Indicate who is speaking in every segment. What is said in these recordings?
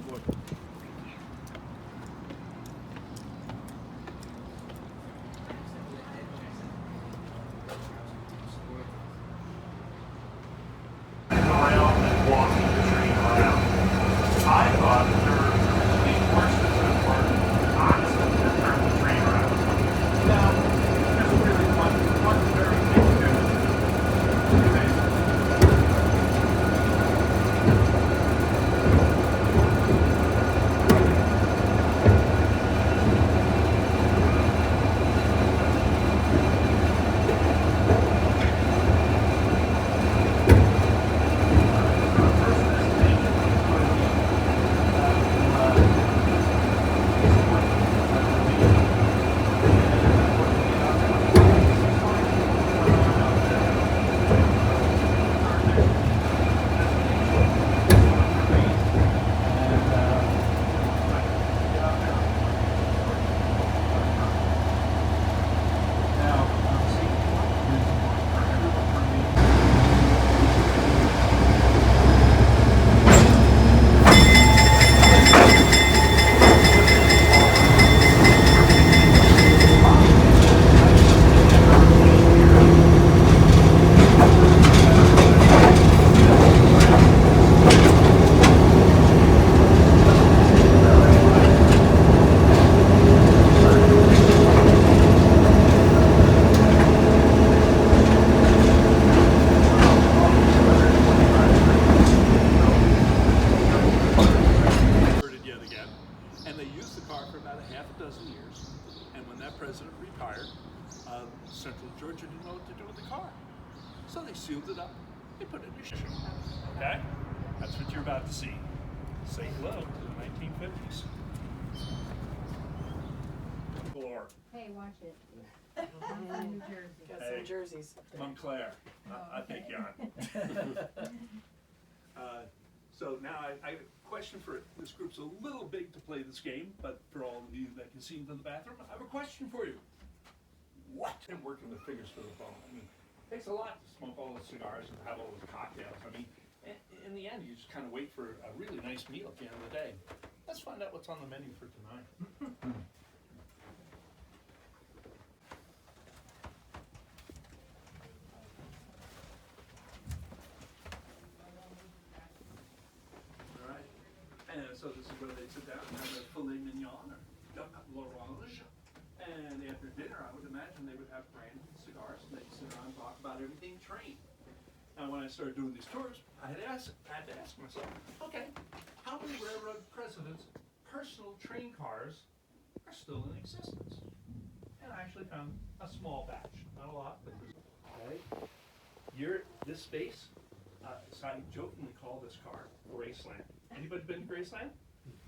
Speaker 1: board.
Speaker 2: Around and walking the train around. I thought that there were many horses that were honestly to turn the train around. Now, there's really one very big difference.
Speaker 1: And they used the car for about a half a dozen years. And when that president retired, Central Georgia didn't know what to do with the car. So they sealed it up. They put it in a ship. Okay? That's what you're about to see. Say hello to the 1950s. Floor.
Speaker 3: Hey, watch it. I'm from New Jersey.
Speaker 4: Got some jerseys.
Speaker 1: Montclair. I'll take you on. So now I have a question for this group's a little big to play this game, but for all of you that can see into the bathroom, I have a question for you. What? I'm working with figures for the phone. I mean, it takes a lot to smoke all those cigars and have all those cocktails. I mean, in the end, you just kind of wait for a really nice meal at the end of the day. Let's find out what's on the menu for tonight. And so this is where they sit down and have a filet mignon or l'orange. And after dinner, I would imagine they would have brandy and cigars, and they'd sit around and talk about everything train. Now, when I started doing these tours, I had to ask myself, okay, how many railroad presidents' personal train cars are still in existence? And I actually found a small batch, not a lot, but okay. This space, so I jokingly call this car Graceland. Anybody been to Graceland?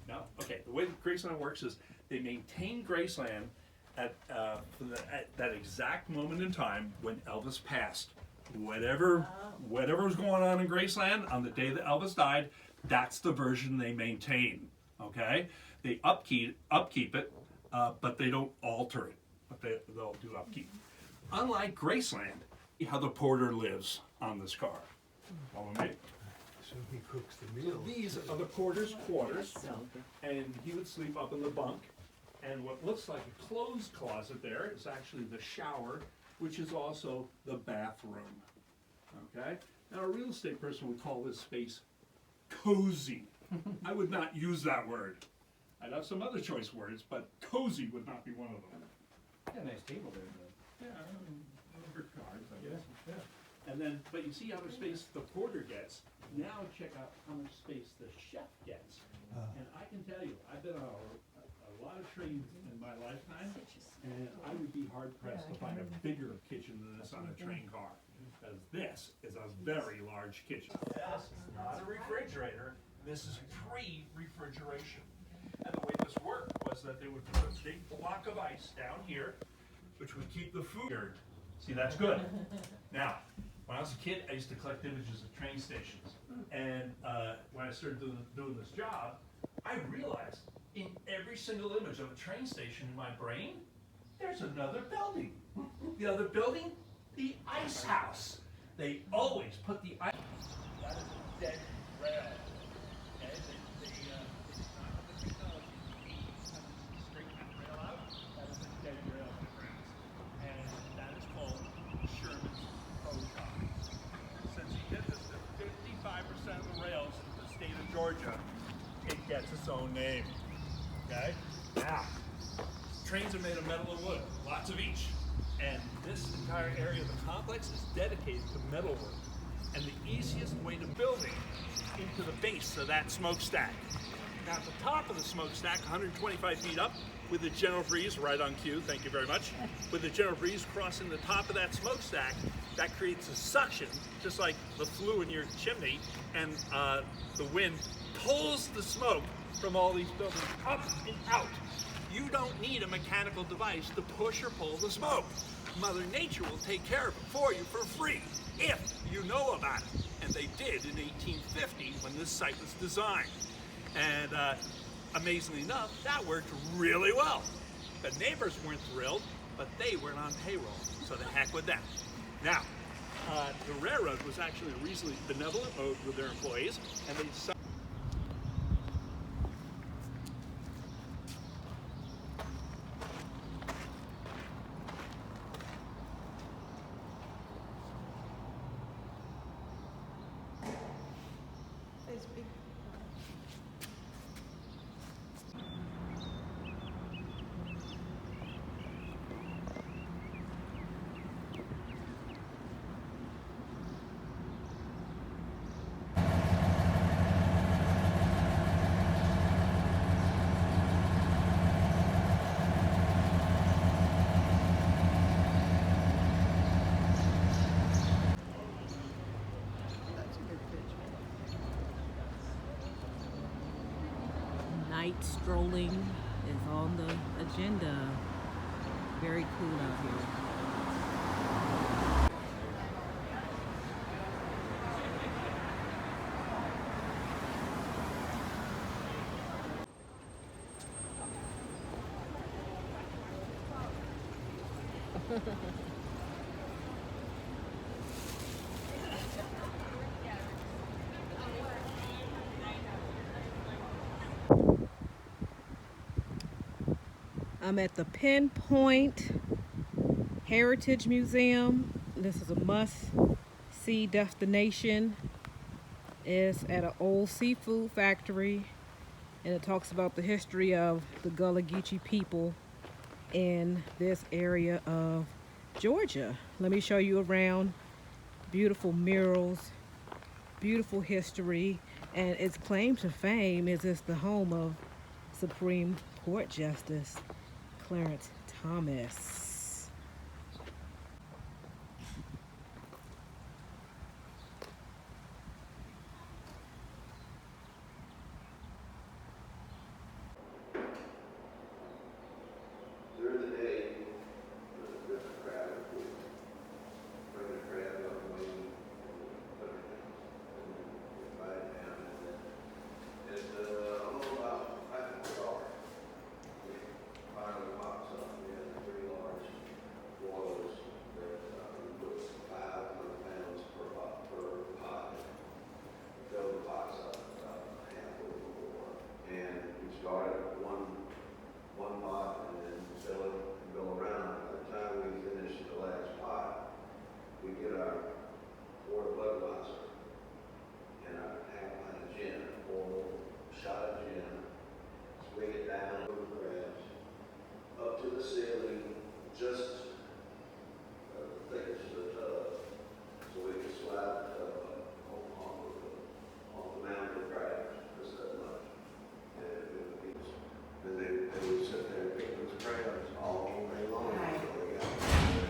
Speaker 1: No? Okay, the way Graceland works is they maintain Graceland at that exact moment in time when Elvis passed. Whatever was going on in Graceland on the day that Elvis died, that's the version they maintain, okay? They upkeep it, but they don't alter it, but they'll do upkeep. Unlike Graceland, how the porter lives on this car. Follow me?
Speaker 5: So he cooks the meal.
Speaker 1: So these are the porter's quarters, and he would sleep up in the bunk. And what looks like a clothes closet there is actually the shower, which is also the bathroom. Okay? Now, a real estate person would call this space cozy. I would not use that word. I'd have some other choice words, but cozy would not be one of them.
Speaker 6: Yeah, nice table there, though.
Speaker 1: Yeah, I mean, for cards, I guess. Yeah. And then, but you see how much space the porter gets. Now check out how much space the chef gets. And I can tell you, I've been on a lot of trains in my lifetime, and I would be hard pressed to find a bigger kitchen than this on a train car. Because this is a very large kitchen. This is not a refrigerator, this is pre-refrigeration. And the way this worked was that they would put a big block of ice down here, which would keep the food. See, that's good. Now, when I was a kid, I used to collect images of train stations. And when I started doing this job, I realized in every single image of a train station in my brain, there's another building. The other building, the ice house. They always put the ice. That is dead red. And they its own name. Okay? Now, trains are made of metal and wood, lots of each. And this entire area of the complex is dedicated to metalwork. And the easiest way to build it into the base of that smokestack. Now at the top of the smokestack, 125 feet up, with the gentle breeze right on cue, thank you very much, with the gentle breeze crossing the top of that smokestack, that creates a suction, just like the flue in your chimney, and the wind pulls the smoke from all these buildings up and out. You don't need a mechanical device to push or pull the smoke. Mother Nature will take care of it for you for free, if you know about it. And they did in 1850 when this site was designed. And amazingly enough, that worked really well. The neighbors weren't thrilled, but they weren't on payroll, so the heck with them. Now, the railroad was actually a reasonably benevolent mode with their employees, and they decided
Speaker 4: Night strolling is on the agenda. Very cool out here. I'm at the Pinpoint Heritage Museum. This is a must-see destination. It's at an old seafood factory, and it talks about the history of the Gullah Geechee people in this area of Georgia. Let me show you around. Beautiful murals, beautiful history, and its claim to fame is it's the home of Supreme Court Justice Clarence Thomas.
Speaker 7: During the day, there's a different crowd of people. Bring the crowd up and waiting and everything. And invite down and then it's about 5 o'clock. We finally pops up. We had 3 large boilers that we put 500 pounds per pot. Fill the pots up half a little more. And we started one pot and then fill it and go around. By the time we finish the last pot, we get our quart of Budweiser and our half pint of gin, pour a shot of gin, swing it down over the crabs, up to the ceiling, just the thickness of the tub, so we can slide the tub up on the mound of crabs, just that much. And it would be, and they would sit there and pick those crabs all day long. until they got them.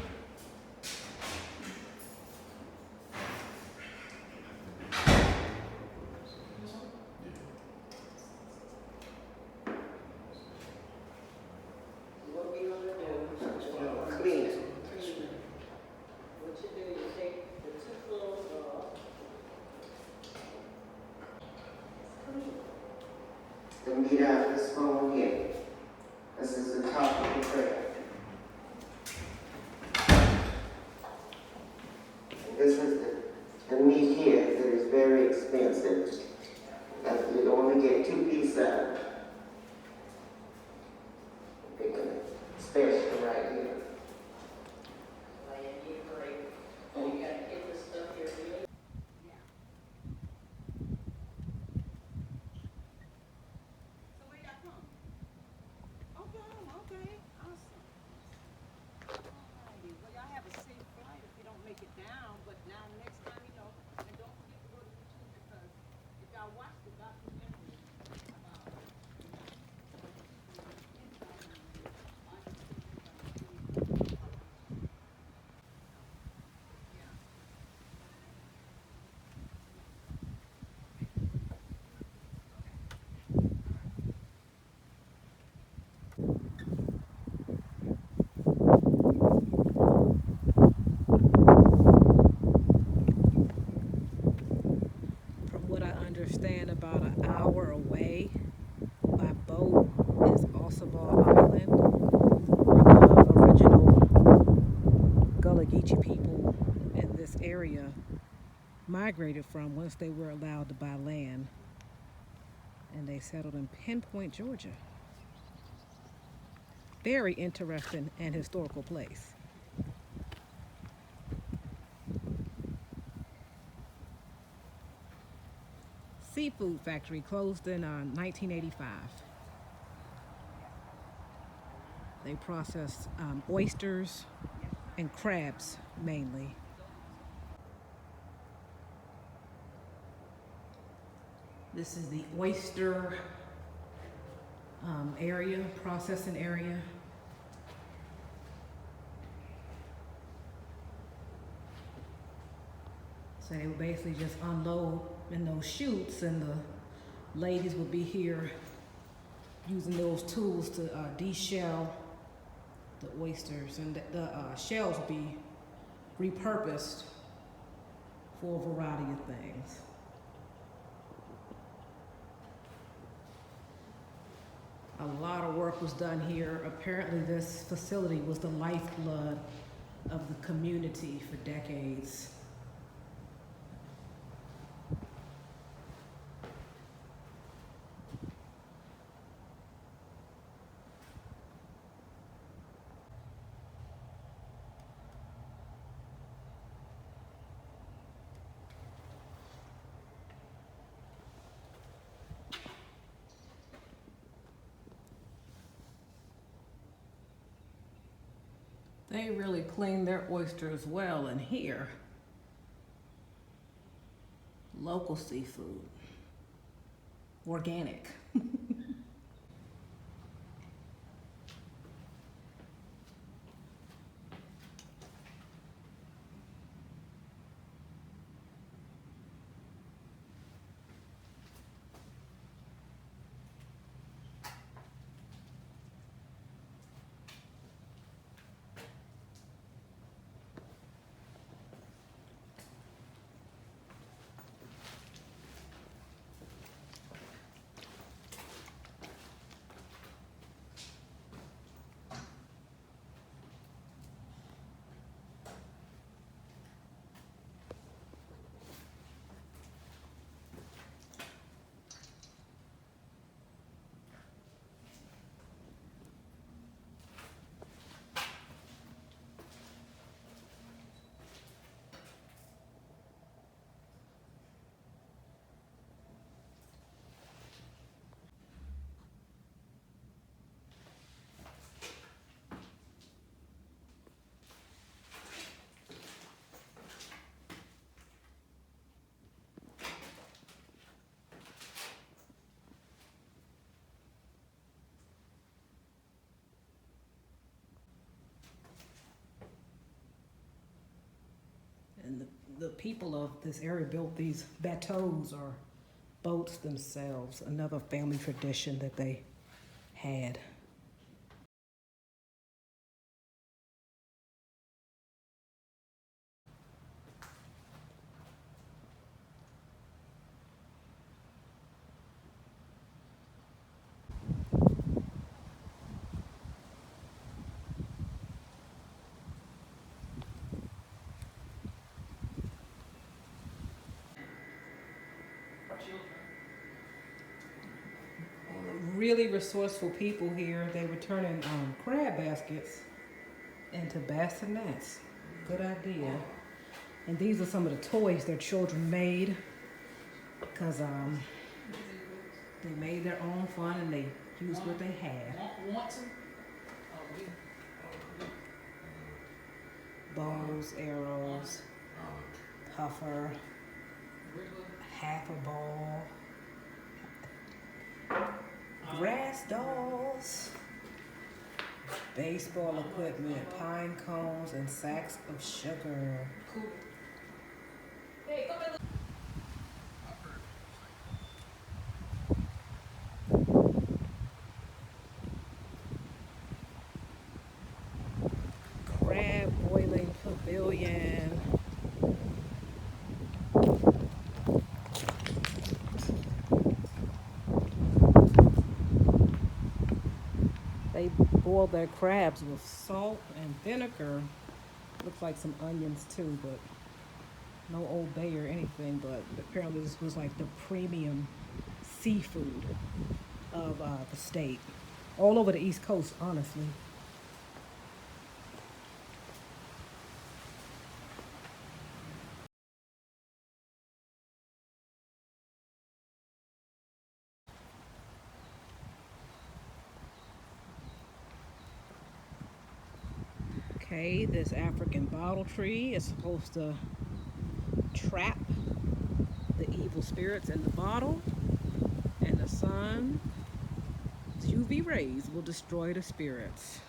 Speaker 8: What we gonna do? Clean it. What you do, you take the 2 cloves off. The meat out of the spoon here. This is the top of the crab. This is the meat here that is very expensive. You don't want to get 2 pieces out. Pick a special right here. And you gotta get this stuff here really.
Speaker 4: migrated from once they were allowed to buy land. And they settled in Pinpoint, Georgia. Very interesting and historical place. Seafood factory closed in 1985. They processed oysters and crabs mainly. This is the oyster area, processing area. So they would basically just unload in those chutes, and the ladies would be here using those tools to de-shell the oysters, and the shells would be repurposed for a variety of things. A lot of work was done here. Apparently this facility was the lifeblood of the community for decades. They really clean their oysters well in here. Local seafood. Organic. And the people of this area built these bateaus or boats themselves, another family tradition that they had. Really resourceful people here. They were turning crab baskets into bassinets. Good idea. And these are some of the toys their children made, because they made their own fun and they used what they had. Bows, arrows, puffer, half a ball, grass dolls, baseball equipment, pine cones, and sacks of sugar. Crab boiling pavilion. They boil their crabs with salt and vinegar. Looks like some onions too, but No Old Bay or anything, but apparently this was like the premium seafood of the state. All over the East Coast, honestly. Okay, this African bottle tree is supposed to trap the evil spirits in the bottle, and the sun's UV rays will destroy the spirits.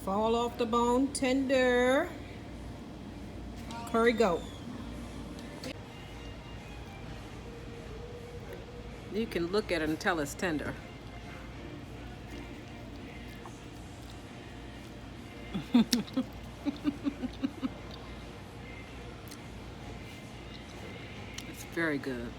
Speaker 4: Fall off the bone, tender. Curry goat. You can look at it and tell it's tender. It's very good.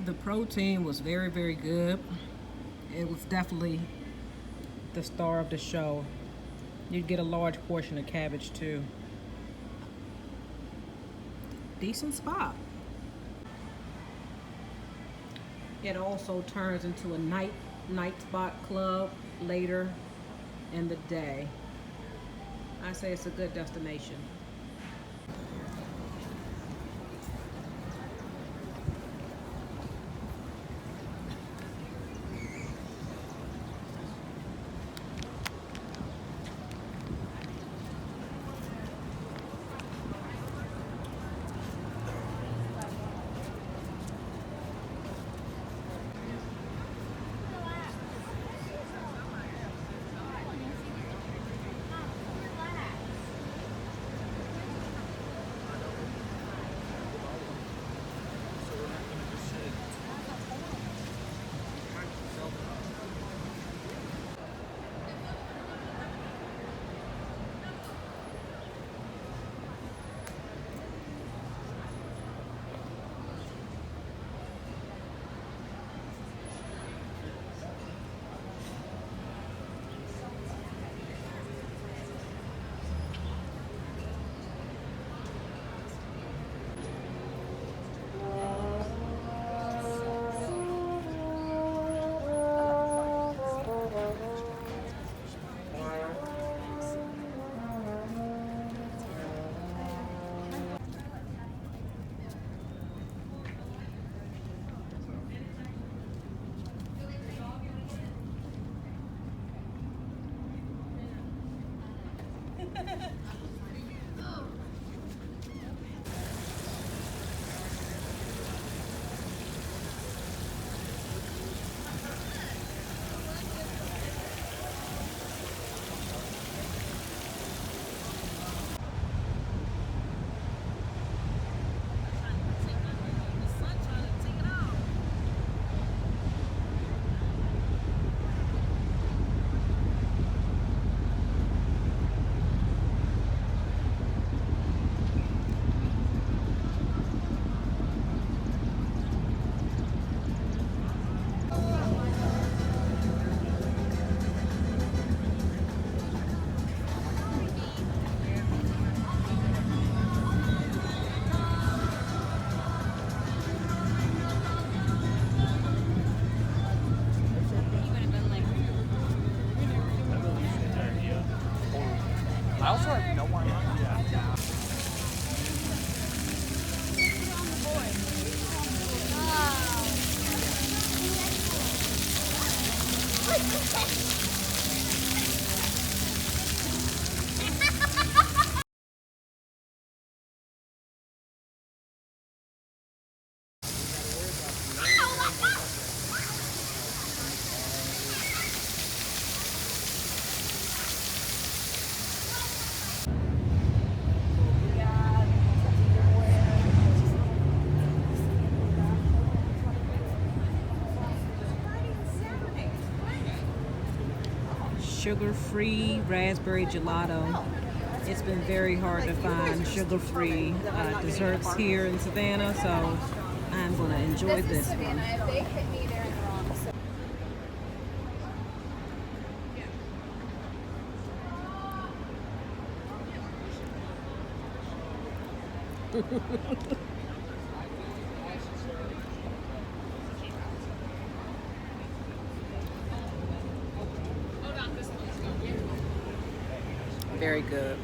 Speaker 4: The protein was very, very good. It was definitely the star of the show. You'd get a large portion of cabbage too. Decent spot. It also turns into a night spot club later in the day. I say it's a good destination. Sugar-free raspberry gelato. It's been very hard to find sugar-free desserts here in Savannah, so I'm going to enjoy this one.
Speaker 9: If they hit me, they're in the wrong.
Speaker 4: Very good.